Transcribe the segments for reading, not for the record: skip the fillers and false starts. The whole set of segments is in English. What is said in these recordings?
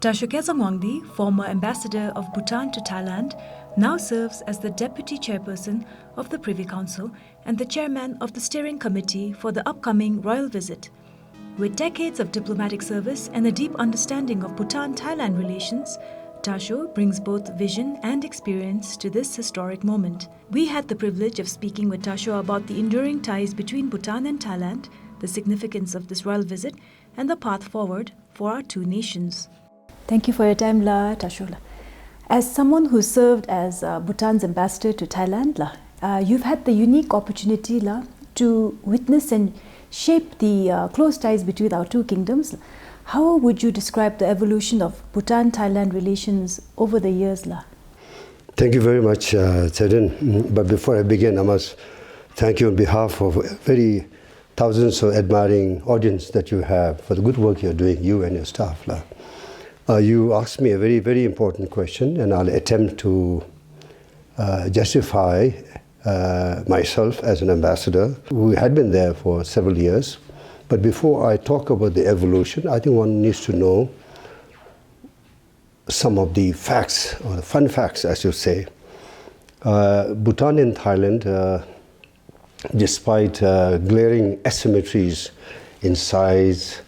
Dasho Kesang Wangdi, former ambassador of Bhutan to Thailand, now serves as the Deputy Chairperson of the Privy Council and the Chairman of the Steering Committee for the upcoming royal visit. With decades of diplomatic service and a deep understanding of Bhutan-Thailand relations, Dasho brings both vision and experience to this historic moment. We had the privilege of speaking with Dasho about the enduring ties between Bhutan and Thailand, the significance of this royal visit, and the path forward for our two nations. Thank you for your time, Dasho. As someone who served as Bhutan's ambassador to Thailand, you've had the unique opportunity to witness and shape the close ties between our two kingdoms. How would you describe the evolution of Bhutan-Thailand relations over the years? Thank you very much, Tsedon. But before I begin, I must thank you on behalf of very thousands of admiring audience that you have for the good work you're doing, you and your staff. You asked me a very, very important question, and I'll attempt to justify myself as an ambassador who had been there for several years. But before I talk about the evolution, I think one needs to know some of the facts, or the fun facts, as you say. Bhutan and Thailand, despite glaring asymmetries in size,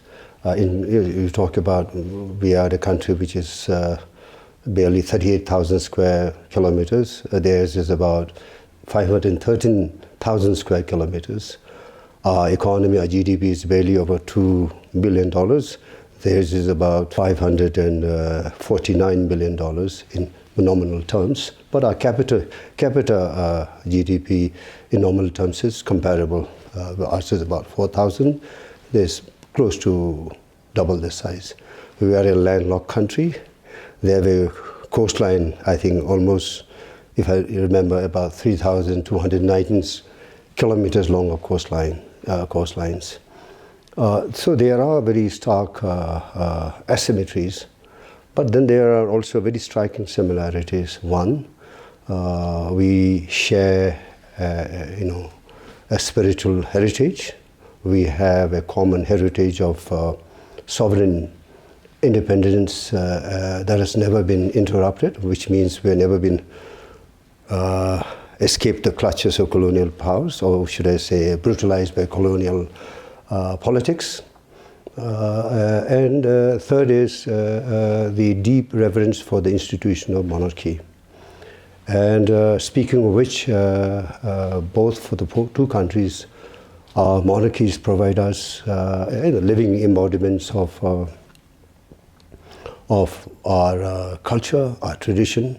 you talk about we are a country which is barely 38,000 square kilometers. Theirs is about 513,000 square kilometers. Our economy, our GDP is barely over $2 billion. Theirs is about $549 billion in nominal terms. But our capita GDP in nominal terms is comparable. Ours is about 4,000. There's close to double the size. We are a landlocked country. They have a coastline, I think almost, if I remember, about 3,219 kilometers long of coastlines. So there are very stark asymmetries, but then there are also very striking similarities. One, we share, a spiritual heritage. We have a common heritage of sovereign independence that has never been interrupted, which means we've never been escaped the clutches of colonial powers, or should I say brutalized by colonial politics. And third is the deep reverence for the institution of monarchy. And speaking of which, both for the two countries, our monarchies provide us living embodiments of our culture, our tradition,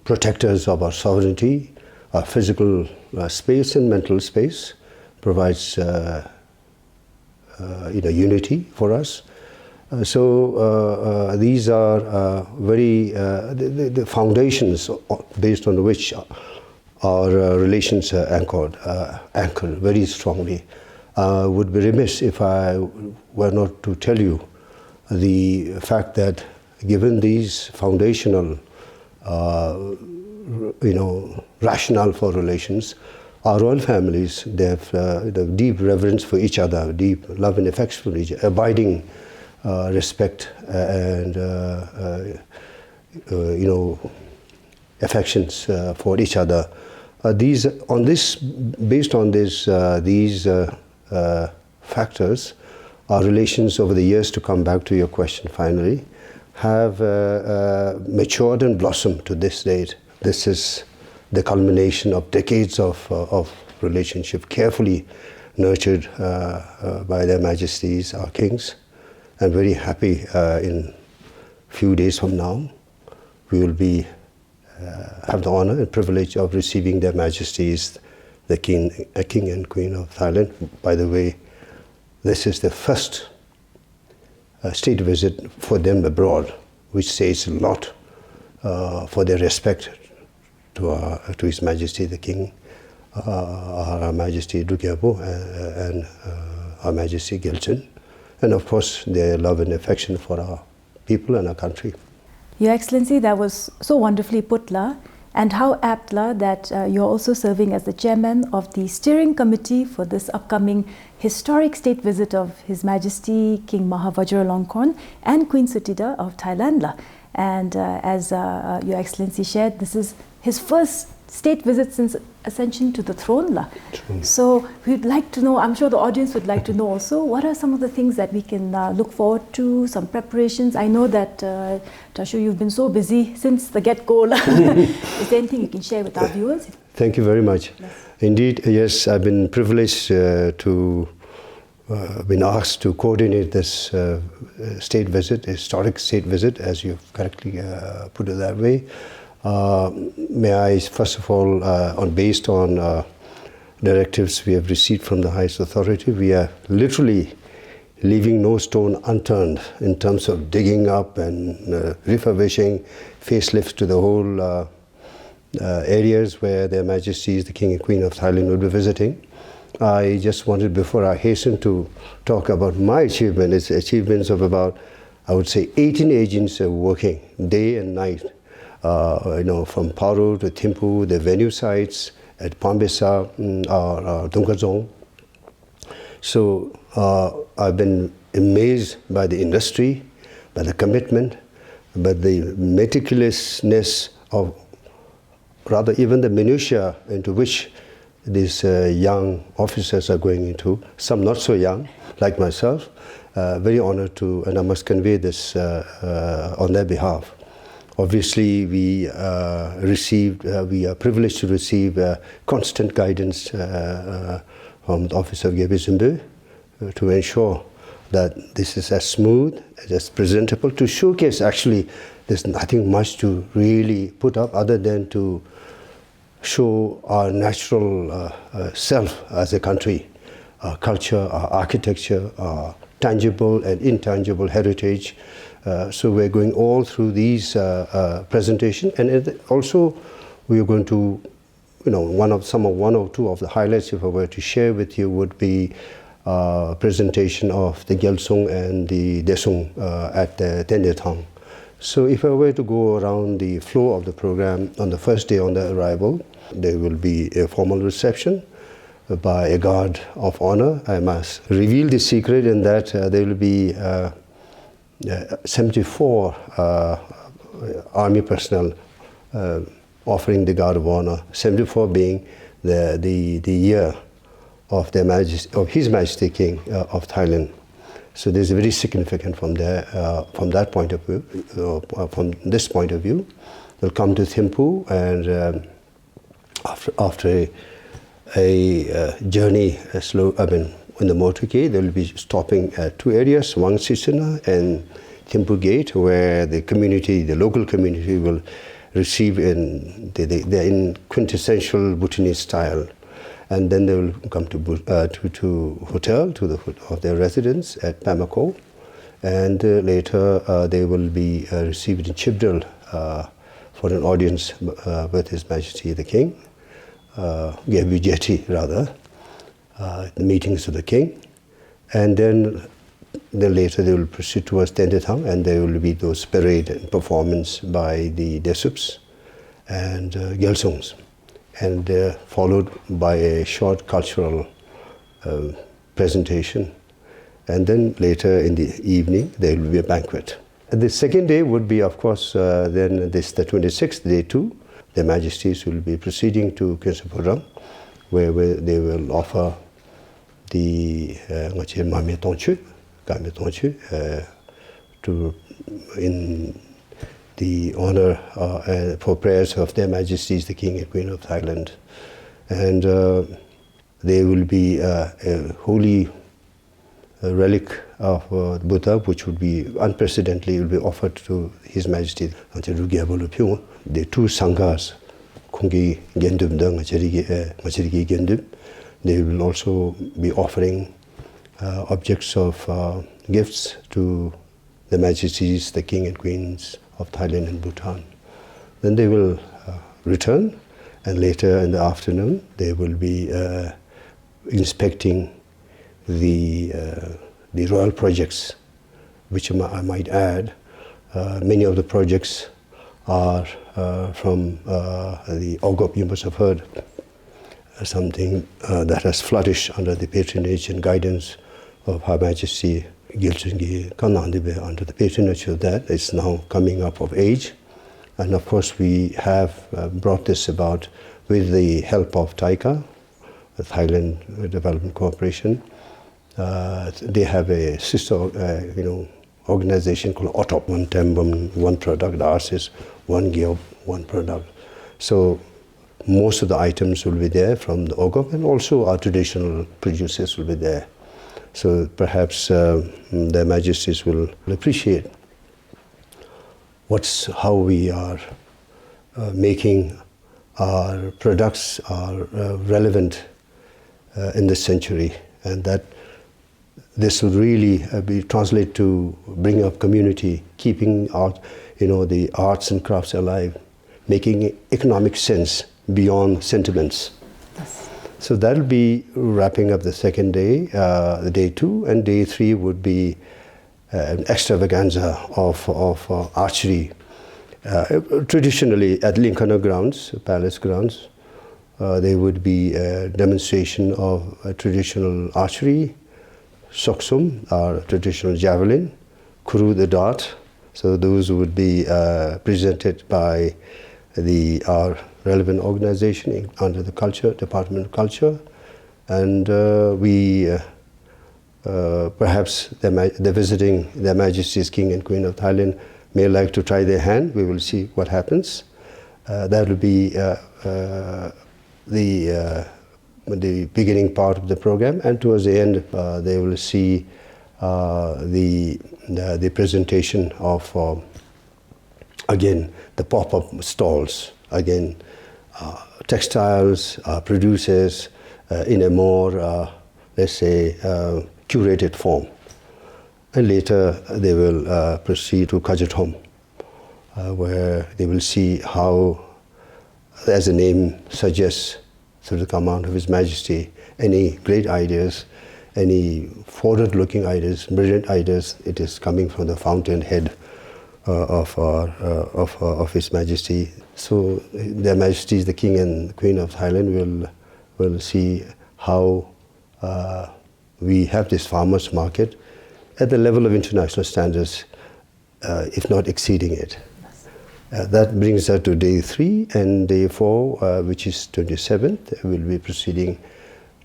protectors of our sovereignty, our physical space and mental space, provides unity for us. So these are very the foundations based on which our relations are anchored very strongly. Would be remiss if I were not to tell you the fact that given these foundational rationale for relations, our royal families, they have deep reverence for each other, deep love and affection for each other, abiding respect and affections for each other. Based on these factors, our relations over the years, to come back to your question finally, have matured and blossomed to this date. This is the culmination of decades of relationship, carefully nurtured by their Majesties, our kings. I'm very happy in a few days from now, we will have the honor and privilege of receiving their Majesties, the King and Queen of Thailand. By the way, this is the first state visit for them abroad, which says a lot for their respect to His Majesty the King, our Majesty Dugyabo, and our Majesty Gilchin, and of course their love and affection for our people and our country. Your Excellency, that was so wonderfully put, And how apt that you're also serving as the chairman of the steering committee for this upcoming historic state visit of His Majesty King Maha Vajiralongkorn and Queen Suthida of Thailand. And as Your Excellency shared, this is his first state visit since ascension to the throne. So we'd like to know, I'm sure the audience would like to know also, what are some of the things that we can look forward to, some preparations? I know that, Dasho, you've been so busy since the get-go. Is there anything you can share with our viewers? Thank you very much. Yes. Indeed, yes, I've been privileged been asked to coordinate this state visit, historic state visit, as you've correctly put it that way. May I first of all, based on directives we have received from the highest authority, we are literally leaving no stone unturned in terms of digging up and refurbishing, facelifts to the whole areas where Their Majesties, the King and Queen of Thailand, will be visiting. I just wanted, before I hasten to talk about my achievement, it's achievements of about, I would say, 18 agents working day and night. From Paro to Thimphu, the venue sites at Pambesa or Dongkazong. So I've been amazed by the industry, by the commitment, by the meticulousness of, rather even the minutiae into which these young officers are going into, some not so young, like myself. Very honored to, and I must convey this on their behalf. Obviously, we are privileged to receive constant guidance from the Office of Gebe Zimbe to ensure that this is as smooth, as presentable, to showcase actually there's nothing much to really put up other than to show our natural self as a country, our culture, our architecture, our tangible and intangible heritage. So we're going all through these presentations, and also we are going to, one or two of the highlights, if I were to share with you, would be presentation of the Gyaltsung and the Desung at the Tendetang. So if I were to go around the flow of the program, on the first day on the arrival, there will be a formal reception by a guard of honor. I must reveal the secret in that there will be 74 army personnel offering the guard of honor, 74 being the year of His Majesty King of Thailand. So there's very significant from there, from that point of view. From this point of view, they'll come to Thimphu, and after a journey, in the motorcade, they'll be stopping at two areas, Wang Sisina and Thimphu Gate, where the community, the local community, will receive they're in quintessential Bhutanese style. And then they will come to hotel, of their residence at Pamako. And later they will be received in Chibdal for an audience with His Majesty the King, Gebu Jetty rather, the meetings of the King. And then later they will proceed towards Tendetang, and there will be those parade and performance by the Desups and Gyaltsungs, and followed by a short cultural presentation. And then later in the evening there will be a banquet. And the second day would be, of course, then the 26th, day 2. Their Majesties will be proceeding to Kinsapurang, where they will offer the in the honor for prayers of Their Majesties the King and Queen of Thailand. And there will be a holy relic of Buddha, which would be unprecedentedly will be offered to His Majesty. The two sanghas, they will also be offering objects of gifts to the Majesties, the King and Queens of Thailand and Bhutan. Then they will return, and later in the afternoon they will be inspecting the royal projects, which I might add, many of the projects are from the Ogop. You must have heard something that has flourished under the patronage and guidance of Her Majesty Gilchungi Kanandibe. Under the patronage of that, it's now coming up of age. And of course, we have brought this about with the help of TICA, the Thailand Development Corporation. They have a sister, organization called OTOP, one Tembum, one product. Ours is one Gyob, one product. So most of the items will be there from the Ogop, and also our traditional producers will be there. So perhaps their Majesties will appreciate how we are making our products are relevant in this century, and that this will really be translated to bring up community, keeping the arts and crafts alive, making economic sense beyond sentiments. Yes. So that'll be wrapping up the second day, the day 2, and day 3 would be an extravaganza of archery. Traditionally at Linkana grounds, palace grounds, there would be a demonstration of traditional archery, soksum, our traditional javelin, kuru, the dart. So those would be presented by our relevant organization under the Culture, Department of Culture, and perhaps they're visiting Their Majesties King and Queen of Thailand may like to try their hand. We will see what happens. That will be the beginning part of the program, and towards the end they will see the presentation of again the pop-up stalls, again textiles, producers in a more let's say curated form. And later they will proceed to Kajathom, where they will see how, as the name suggests, through the command of His Majesty, any great ideas, any forward-looking ideas, brilliant ideas, it is coming from the fountainhead of His Majesty. So Their Majesties, the King and Queen of Thailand, will see how we have this farmers' market at the level of international standards, if not exceeding it. That brings us to day 3, and day 4, which is 27th, we'll be proceeding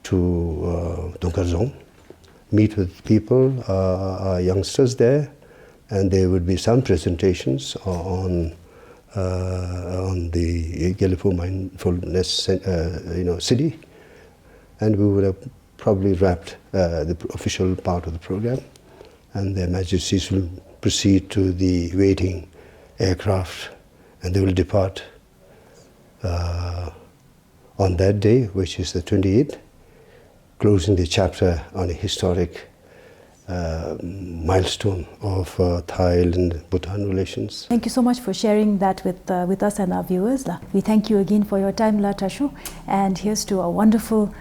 to Dongkarzong, meet with people, youngsters there, and there would be some presentations on the Gelipu Mindfulness City, and we would have probably wrapped the official part of the program, and Their Majesties will proceed to the waiting aircraft, and they will depart on that day, which is the 28th, closing the chapter on a historic milestone of Thailand-Bhutan relations. Thank you so much for sharing that with us and our viewers. We thank you again for your time, Tasho, and here's to a wonderful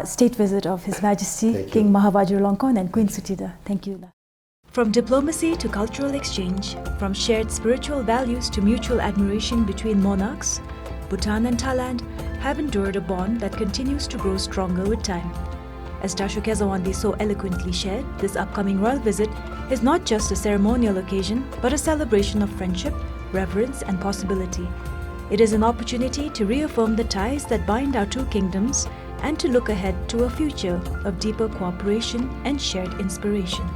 state visit of His Majesty King Mahavajiralongkorn and Queen Sutida. Thank you. From diplomacy to cultural exchange, from shared spiritual values to mutual admiration between monarchs, Bhutan and Thailand have endured a bond that continues to grow stronger with time. As Dasho Kesang Wangdi so eloquently shared, this upcoming royal visit is not just a ceremonial occasion, but a celebration of friendship, reverence, and possibility. It is an opportunity to reaffirm the ties that bind our two kingdoms and to look ahead to a future of deeper cooperation and shared inspiration.